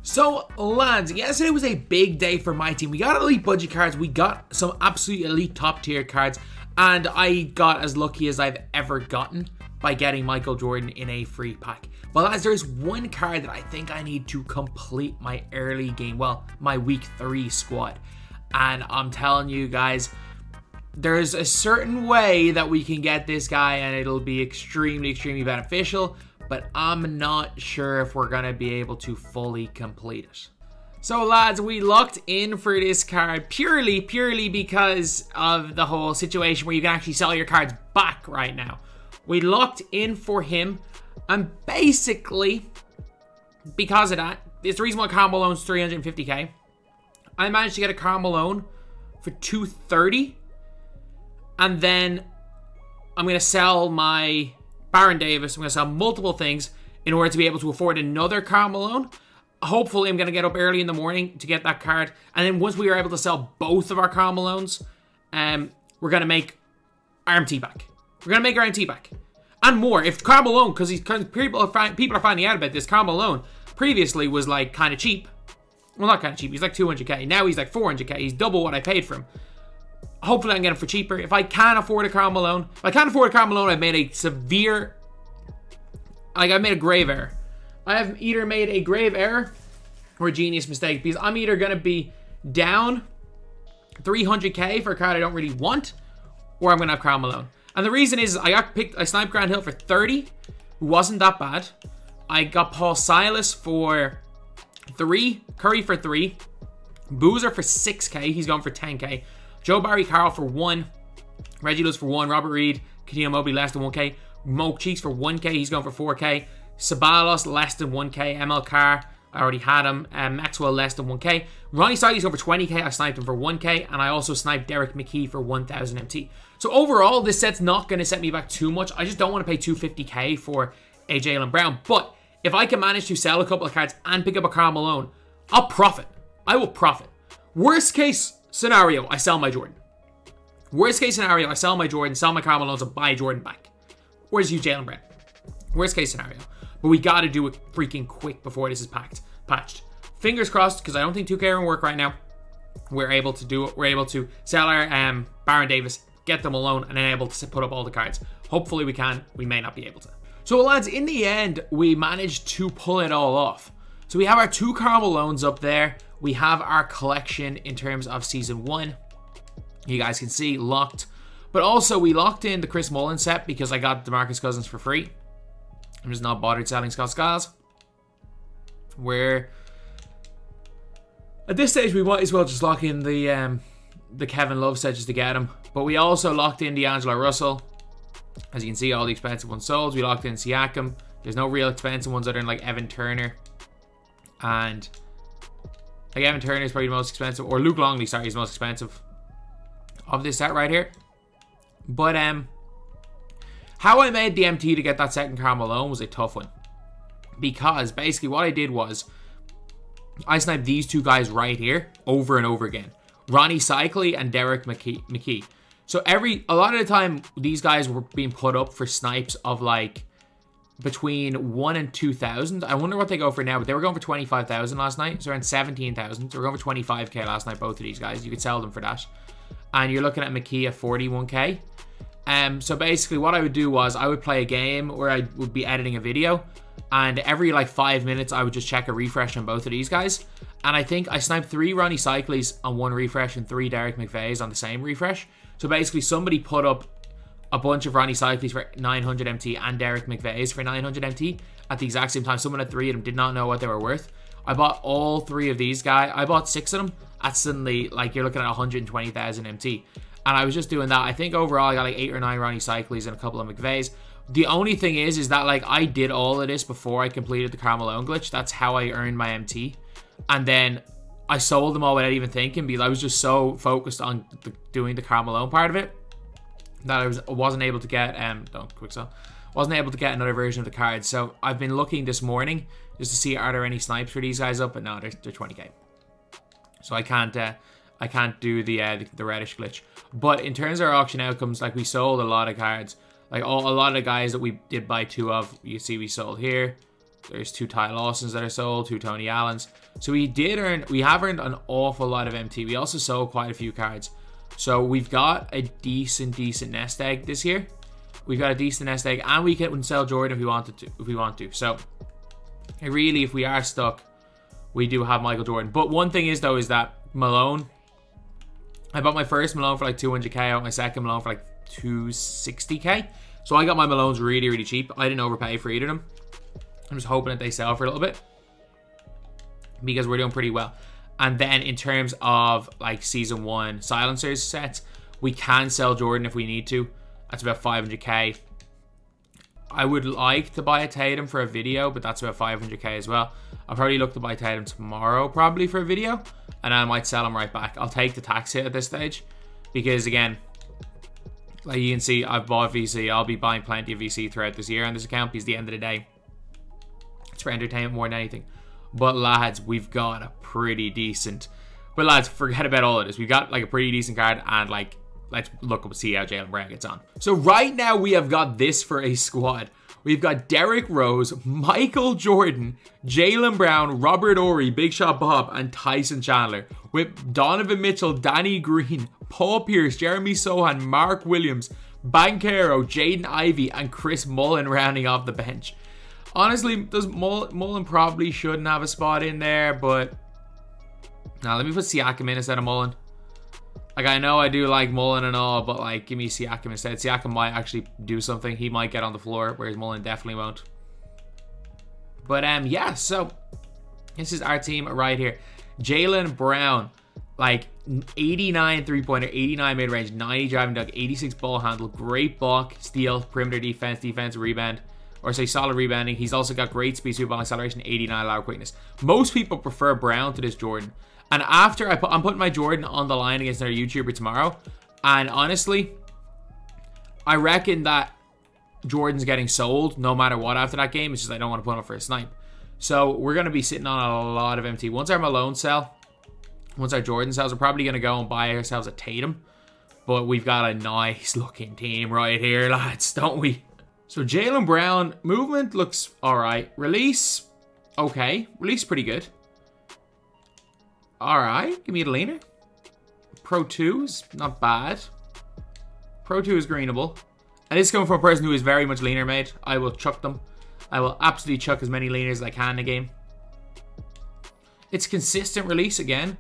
So, lads, yesterday was a big day for my team. We got elite budget cards, we got some absolute elite top tier cards, and I got as lucky as I've ever gotten by getting Michael Jordan in a free pack. But lads, there's one card that I think I need to complete my early game, well, my week 3 squad. And I'm telling you guys, there's a certain way that we can get this guy and it'll be extremely, extremely beneficial. But I'm not sure if we're going to be able to fully complete it. So lads, we locked in for this card purely because of the whole situation where you can actually sell your cards back right now. We locked in for him, and basically, because of that, it's the reason why Karl Malone's 350k. I managed to get a Karl Malone for 230, and then I'm going to sell my Baron Davis. I'm going to sell multiple things in order to be able to afford another Karl Malone. Hopefully, I'm going to get up early in the morning to get that card. And then once we are able to sell both of our Karl Malones, we're going to make our MT back. We're going to make our MT back. And more. If Karl Malone, because people are finding out about this, Karl Malone previously was like kind of cheap. Well, not kind of cheap. He's like 200k. Now he's like 400k. He's double what I paid for him. Hopefully I can get him for cheaper. If I can't afford a Karl Malone, I've made a severe, I've made a grave error. I have either made a grave error or a genius mistake, because I'm either going to be down 300k for a card I don't really want, or I'm going to have Karl Malone. And the reason is I sniped Grant Hill for 30, who wasn't that bad. I got Paul Silas for 3, Curry for 3, Boozer for 6k, he's going for 10k. Joe Barry Carroll for 1, Reggie Lewis for 1, Robert Reed, Kadeem Mobley less than 1k, Mo Cheeks for 1k, he's going for 4k, Sabalos less than 1k, ML Carr, I already had him, Maxwell less than 1k, Ronnie Sidey's going for 20k, I sniped him for 1k, and I also sniped Derek McKee for 1000 MT. So overall, this set's not going to set me back too much. I just don't want to pay 250k for a Jaylen Brown, but if I can manage to sell a couple of cards and pick up a Karl Malone, I'll profit. I will profit. Worst case scenario, I sell my Jordan. Worst case scenario, I sell my Jordan, sell my Karl Malones, and buy Jordan back. Or just use Jaylen Brown. Worst case scenario. But we got to do it freaking quick before this is patched. Fingers crossed, because I don't think 2K are going to work right now. We're able to do it. We're able to sell our Baron Davis, get them alone, and then able to put up all the cards. Hopefully we can. We may not be able to. So lads, in the end, we managed to pull it all off. So we have our 2 Karl Malones up there. We have our collection in terms of Season 1. You guys can see, locked. But also, we locked in the Chris Mullin set because I got DeMarcus Cousins for free. I'm just not bothered selling Scott Skiles. Where at this stage, we might as well just lock in the Kevin Love set just to get him. But we also locked in D'Angelo Russell. As you can see, all the expensive ones sold. We locked in Siakam. There's no real expensive ones other than like Evan Turner. And like Evan Turner is probably the most expensive, or Luke Longley, sorry, is the most expensive of this set right here. But how I made the MT to get that second Karl Malone was a tough one, because basically what I did was I sniped these 2 guys right here over and over again, Ronnie Cycli and Derek McKee. So a lot of the time these guys were being put up for snipes of like between 1 and 2,000. I wonder what they go for now, but they were going for 25,000 last night, so around 17,000. So we're going for 25k last night, both of these guys. You could sell them for that. And you're looking at McKee at 41k. So basically what I would do was I would play a game where I would be editing a video, and every like 5 minutes I would just check a refresh on both of these guys. And I think I sniped 3 Ronnie Cyclis on one refresh and 3 Derek McVeys on the same refresh. So basically somebody put up a bunch of Ronnie Cyclis for 900 MT and Derek McVeys for 900 MT at the exact same time. Someone at 3 of them did not know what they were worth. I bought all 3 of these guys. I bought 6 of them at suddenly, like, you're looking at 120,000 MT. And I was just doing that. I think overall I got like 8 or 9 Ronnie Cyclis and a couple of McVeys. The only thing is that like I did all of this before I completed the Karl Malone glitch. That's how I earned my MT. And then I sold them all without even thinking, because I was just so focused on doing the Karl Malone part of it that I wasn't able to get wasn't able to get another version of the card. So I've been looking this morning just to see are there any snipes for these guys up, but no, they're 20k. So I can't do the reddish glitch. But in terms of our auction outcomes, like we sold a lot of cards. Like a lot of the guys that we did buy 2 of, you see we sold here. There's 2 Ty Lawsons that are sold, 2 Tony Allens. So we have earned an awful lot of MT. We also sold quite a few cards. So we've got a decent nest egg this year. We've got a decent nest egg, and we can sell Jordan if we want to. So really, if we are stuck, we do have Michael Jordan. But one thing is though, is that Malone, I bought my first Malone for like 200k, I got my second Malone for like 260k. So I got my Malones really cheap. I didn't overpay for either of them. I'm just hoping that they sell for a little bit, because we're doing pretty well. And then in terms of like season 1 silencers sets, we can sell Jordan if we need to. That's about 500k. I would like to buy a Tatum for a video, but that's about 500k as well. I'll probably look to buy Tatum tomorrow, probably for a video, and I might sell him right back. I'll take the tax hit at this stage, because again, like you can see, I've bought VC. I'll be buying plenty of VC throughout this year on this account, because at the end of the day, it's for entertainment more than anything. But lads, we've got a pretty decent... But lads, forget about all of this. We've got like a pretty decent card, and like, let's look up and see how Jaylen Brown gets on. So right now we have got this for a squad. We've got Derrick Rose, Michael Jordan, Jaylen Brown, Robert Horry, Big Shot Bob, and Tyson Chandler. With Donovan Mitchell, Danny Green, Paul Pierce, Jeremy Sohan, Mark Williams, Banchero, Jaden Ivey, and Chris Mullin rounding off the bench. Honestly, Mullin probably shouldn't have a spot in there, but... Now, let me put Siakam in instead of Mullin. Like, I know I do like Mullin and all, but like, give me Siakam instead. Siakam might actually do something. He might get on the floor, whereas Mullin definitely won't. But yeah, so this is our team right here. Jaylen Brown, like 89 3-pointer, 89 mid-range, 90 driving dunk, 86 ball handle, great block, steal, perimeter defense, rebound, or say solid rebounding. He's also got great speed, super ball acceleration, 89 lateral quickness. Most people prefer Brown to this Jordan. And after I'm putting my Jordan on the line against our YouTuber tomorrow. And honestly, I reckon that Jordan's getting sold no matter what after that game. It's just I don't want to put him up for a snipe. So we're going to be sitting on a lot of MT. Once our Malone sell, once our Jordan sells, we're probably going to go and buy ourselves a Tatum. But we've got a nice looking team right here, lads, don't we? So Jaylen Brown, movement looks alright. Release, okay. Release pretty good. Alright, give me a leaner. Pro 2 is not bad. Pro 2 is greenable. And this is coming from a person who is very much leaner made. I will chuck them. I will absolutely chuck as many leaners as I can in the game. It's consistent release again.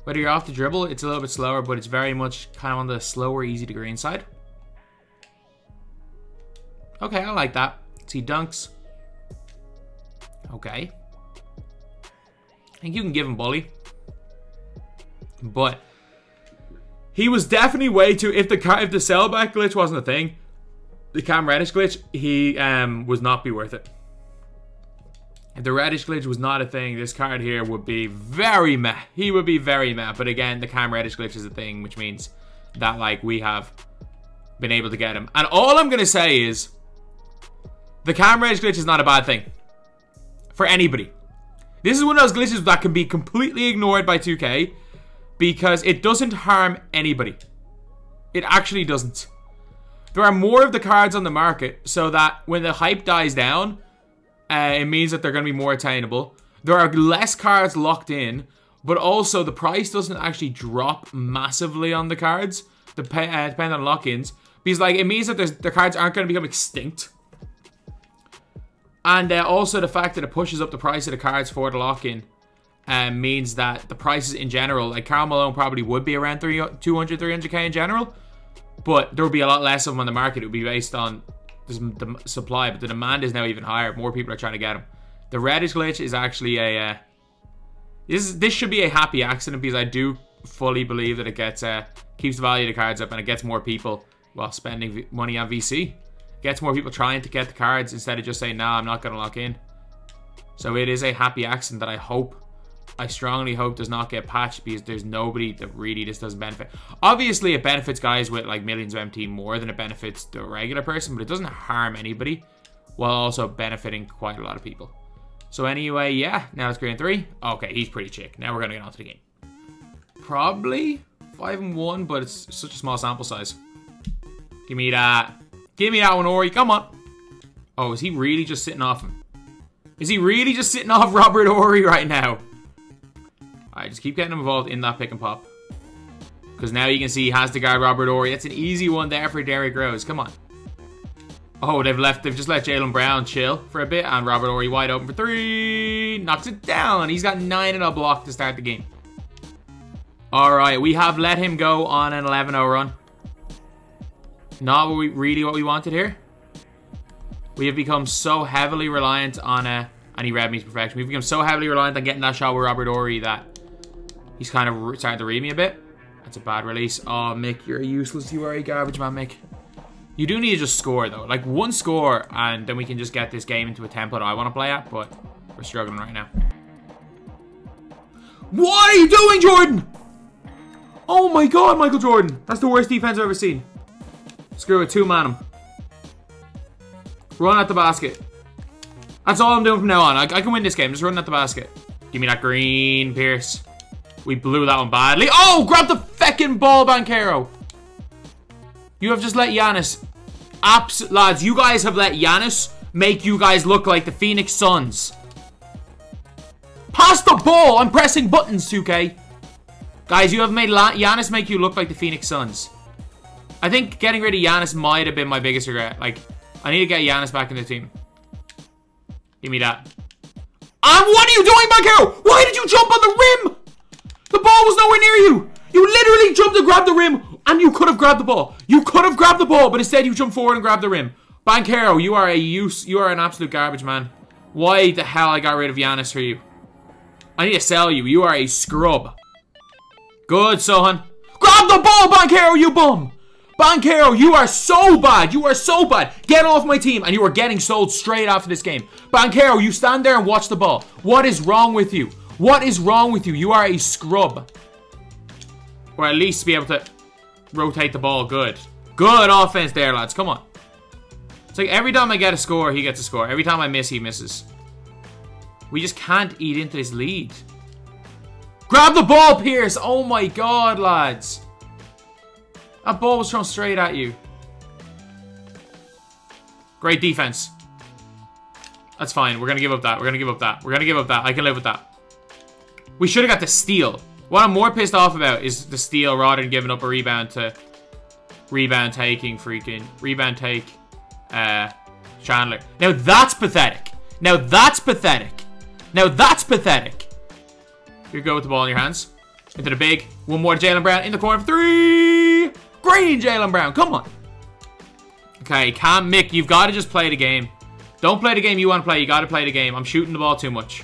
Whether you're off the dribble, it's a little bit slower, but it's very much kind of on the slower, easy to green side. Okay, I like that. See dunks. Okay. I think you can give him bully. But he was definitely way too... If the sellback glitch wasn't a thing, the Cam Reddish glitch, he would not be worth it. If the Reddish glitch was not a thing, this card here would be very meh. He would be very meh. But again, the Cam Reddish glitch is a thing, which means that like we have been able to get him. And all I'm going to say is the Cam Reddish glitch is not a bad thing for anybody. This is one of those glitches that can be completely ignored by 2K because it doesn't harm anybody. It actually doesn't. There are more of the cards on the market so that when the hype dies down, it means that they're going to be more attainable. There are less cards locked in, but also the price doesn't actually drop massively on the cards, depending on lock-ins, because like it means that the cards aren't going to become extinct. And also the fact that it pushes up the price of the cards for the lock-in means that the prices in general, like Karl Malone probably would be around 200, 300k in general, but there would be a lot less of them on the market. It would be based on the supply, but the demand is now even higher. More people are trying to get them. The Reddish glitch is actually a... this should be a happy accident because I do fully believe that it gets keeps the value of the cards up and it gets more people while spending money on VC. Gets more people trying to get the cards instead of just saying, nah, I'm not going to lock in. So it is a happy accident that I strongly hope does not get patched because there's nobody that really this doesn't benefit. Obviously, it benefits guys with like millions of MT more than it benefits the regular person, but it doesn't harm anybody while also benefiting quite a lot of people. So anyway, yeah, now it's green 3. Okay, he's pretty chick. Now we're going to get on to the game. Probably 5-1, but it's such a small sample size. Give me that. Give me that one, Ori. Come on. Oh, is he really just sitting off him? Is he really just sitting off Robert Horry right now? Alright, just keep getting him involved in that pick and pop. Because now you can see he has to guard Robert Horry. That's an easy one there for Derrick Rose. Come on. Oh, they've just let Jaylen Brown chill for a bit. And Robert Horry wide open for 3. Knocks it down. He's got 9 in a block to start the game. Alright, we have let him go on an 11-0 run. Not really what we wanted here. We have become so heavily reliant on and he read me to perfection. We've become so heavily reliant on getting that shot with Robert Horry that he's kind of starting to read me a bit. That's a bad release. Oh, Mick, you're useless. You are a garbage man, Mick. You do need to just score, though. Like, one score, and then we can just get this game into a tempo that I want to play at, but we're struggling right now. What are you doing, Jordan? Oh, my God, Michael Jordan. That's the worst defense I've ever seen. Screw it, 2-man him. Run at the basket. That's all I'm doing from now on. I can win this game. Just run at the basket. Give me that green, Pierce. We blew that one badly. Oh, grab the feckin' ball, Banchero. You have just let Giannis... Lads, you guys have let Giannis make you guys look like the Phoenix Suns. Pass the ball. I'm pressing buttons, 2K. Guys, you have made Giannis make you look like the Phoenix Suns. I think getting rid of Giannis might have been my biggest regret. Like... I need to get Giannis back in the team. Give me that. And what are you doing, Banchero? Why did you jump on the rim? The ball was nowhere near you. You literally jumped to grab the rim, and you could have grabbed the ball. You could have grabbed the ball, but instead you jumped forward and grabbed the rim. Banchero, you are an absolute garbage, man. Why the hell I got rid of Giannis for you? I need to sell you. You are a scrub. Good, Sohan. Grab the ball, Banchero, you bum. Banchero, you are so bad. You are so bad. Get off my team. And you are getting sold straight after this game. Banchero, you stand there and watch the ball. What is wrong with you? What is wrong with you? You are a scrub. Or at least be able to rotate the ball. Good. Good offense there, lads. Come on. It's like every time I get a score, he gets a score. Every time I miss, he misses. We just can't eat into this lead. Grab the ball, Pierce. Oh my God, lads. That ball was thrown straight at you. Great defense. That's fine. We're going to give up that. We're going to give up that. We're going to give up that. I can live with that. We should have got the steal. What I'm more pissed off about is the steal rather than giving up a rebound to rebound take Chandler. Now that's pathetic. Now that's pathetic. Now that's pathetic. You go with the ball in your hands. Into the big. One more to Jaylen Brown in the corner for 3. Green Jaylen Brown. Come on. Okay, Mick, you've got to just play the game. Don't play the game you want to play. You got to play the game. I'm shooting the ball too much.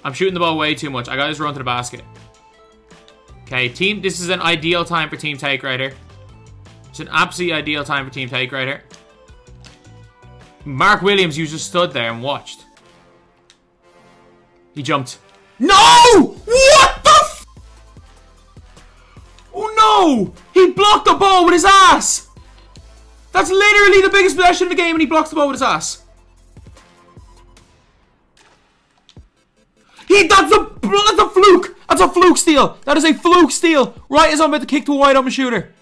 I'm shooting the ball way too much. I got to just run to the basket. Okay, team. This is an ideal time for team take right here. It's an absolutely ideal time for team take right here. Mark Williams, you just stood there and watched. He jumped. No! What the f... Oh no! He blocked the ball with his ass! That's literally the biggest possession in the game and he blocks the ball with his ass. That's a fluke! That's a fluke steal! That is a fluke steal! Right as I'm about to kick to a wide open shooter.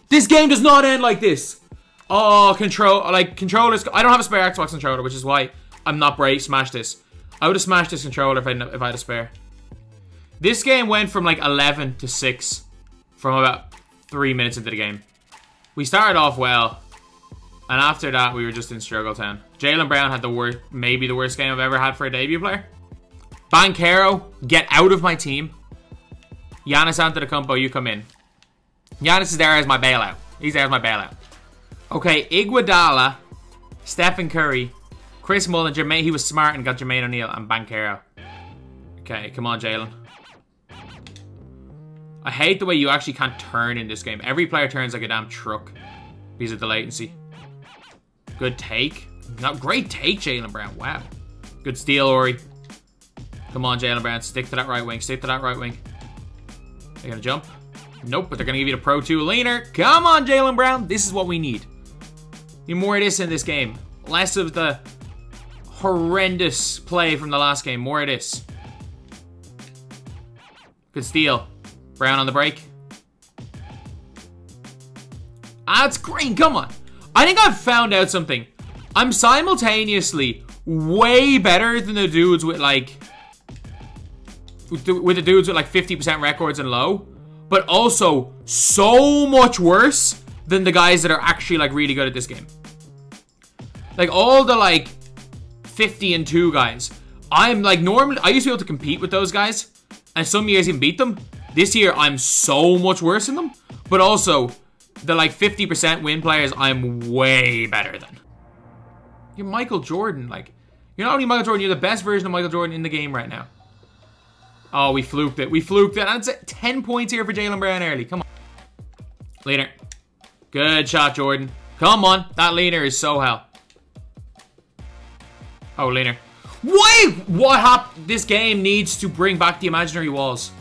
This game does not end like this. Oh, controllers. I don't have a spare Xbox controller, which is why I'm not brave. Smash this. I would have smashed this controller if I had a spare. This game went from like 11 to 6 from about 3 minutes into the game. We started off well, and after that we were just in struggle town. Jaylen Brown had maybe the worst game I've ever had for a debut player. Banchero, get out of my team. Giannis Antetokounmpo, you come in. Giannis is there as my bailout. He's there as my bailout. Okay, Iguodala, Stephen Curry, Chris Mullin, Jermaine. He was smart and got Jermaine O'Neal and Banchero. Okay, come on, Jaylen. I hate the way you actually can't turn in this game. Every player turns like a damn truck because of the latency. Good take. Not great take, Jaylen Brown. Wow. Good steal, Ori. Come on, Jaylen Brown. Stick to that right wing. Stick to that right wing. They're going to jump. Nope, but they're going to give you the Pro 2 leaner. Come on, Jaylen Brown. This is what we need. Need more of this in this game. Less of the horrendous play from the last game. More of this. Good steal. Brown on the break. Ah, it's green. Come on. I think I've found out something. I'm simultaneously way better than the dudes with like... With the dudes with like 50% records and low. But also so much worse than the guys that are actually like really good at this game. Like all the like 50-2 guys. I'm like normally, I used to be able to compete with those guys. And some years even beat them. This year I'm so much worse than them. But also the like 50% win players I'm way better than. You're Michael Jordan. Like, you're not only Michael Jordan, you're the best version of Michael Jordan in the game right now. Oh, we fluked it. We fluked it. That's 10 points here for Jaylen Brown early. Come on. Leaner. Good shot, Jordan. Come on. That leaner is so hell. Oh, leaner. Why? What happened? This game needs to bring back the imaginary walls.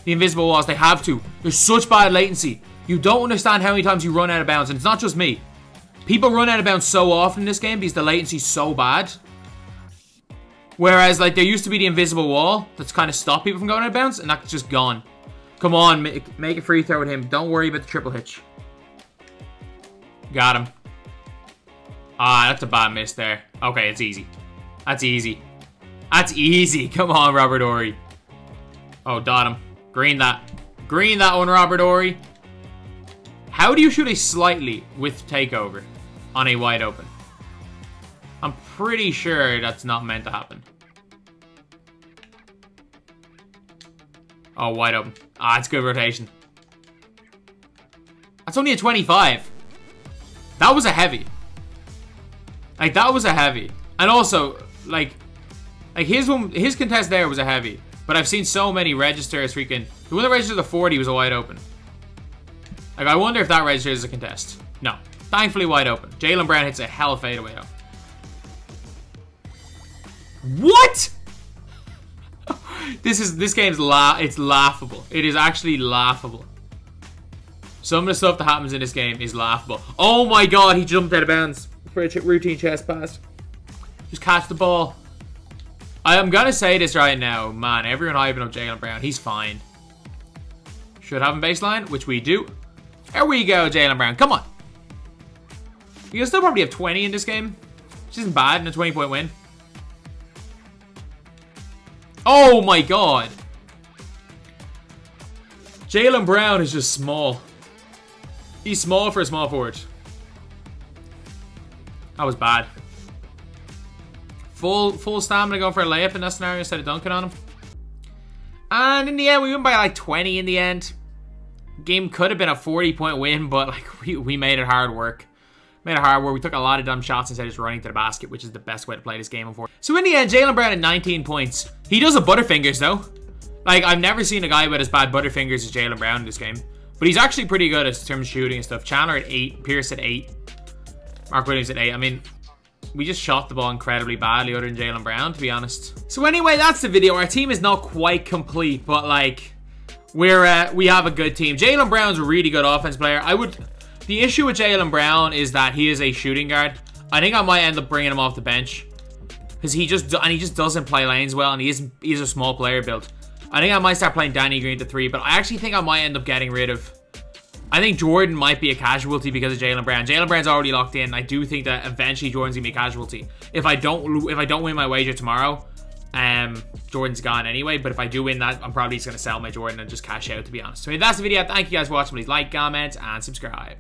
The invisible walls. They have to. There's such bad latency. You don't understand how many times you run out of bounds. And it's not just me. People run out of bounds so often in this game because the latency's so bad. Whereas, like, there used to be the invisible wall that's kind of stopped people from going out of bounds, and that's just gone. Come on, make a free throw with him. Don't worry about the triple hitch. Got him. Ah, that's a bad miss there. Okay, it's easy. That's easy. That's easy. Come on, Robert Horry. Oh, dot him. Green that. Green that one, Robert Horry. How do you shoot a slightly with takeover on a wide open? I'm pretty sure that's not meant to happen. Oh, wide open. Ah, it's good rotation. That's only a 25. That was a heavy. Like, that was a heavy. And also, like his contest there was a heavy. But I've seen so many registers freaking... The one that registered the 40 was a wide open. Like, I wonder if that registers as a contest. No. Thankfully wide open. Jaylen Brown hits a hell fadeaway though. What? This game's it's laughable. It is actually laughable. Some of the stuff that happens in this game is laughable. Oh my god, he jumped out of bounds for a routine chest pass. Just catch the ball. I'm gonna say this right now, man. Everyone hyping up Jaylen Brown. He's fine. Should have him baseline, which we do. There we go, Jaylen Brown. Come on. You can still probably have 20 in this game, which isn't bad in a 20-point win. Oh my god. Jaylen Brown is just small. He's small for a small forward. That was bad. Full stamina going for a layup in that scenario instead of dunking on him. And in the end, we win by like 20 in the end. Game could have been a 40-point win, but like we made it hard work. We took a lot of dumb shots instead of just running to the basket, which is the best way to play this game, unfortunately. So in the end, Jaylen Brown at 19 points. He does a Butterfingers, though. Like, I've never seen a guy with as bad Butterfingers as Jaylen Brown in this game. But he's actually pretty good in terms of shooting and stuff. Chandler at 8, Pierce at 8, Mark Williams at 8. I mean, we just shot the ball incredibly badly other than Jaylen Brown, to be honest. So anyway, that's the video. Our team is not quite complete, but like, we have a good team. Jaylen Brown's a really good offense player. The issue with Jaylen Brown is that he is a shooting guard. I think I might end up bringing him off the bench because he just doesn't play lanes well, and he's a small player build. I think I might start playing Danny Green to 3, but I actually think I might end up getting rid of... I think Jordan might be a casualty because of Jaylen Brown. Jaylen Brown's already locked in. I do think that eventually Jordan's gonna be a casualty. If I don't win my wager tomorrow, Jordan's gone anyway. But if I do win that, I'm probably just gonna sell my Jordan and just cash out, to be honest. So that's the video. Thank you guys for watching. Please like, comment, and subscribe.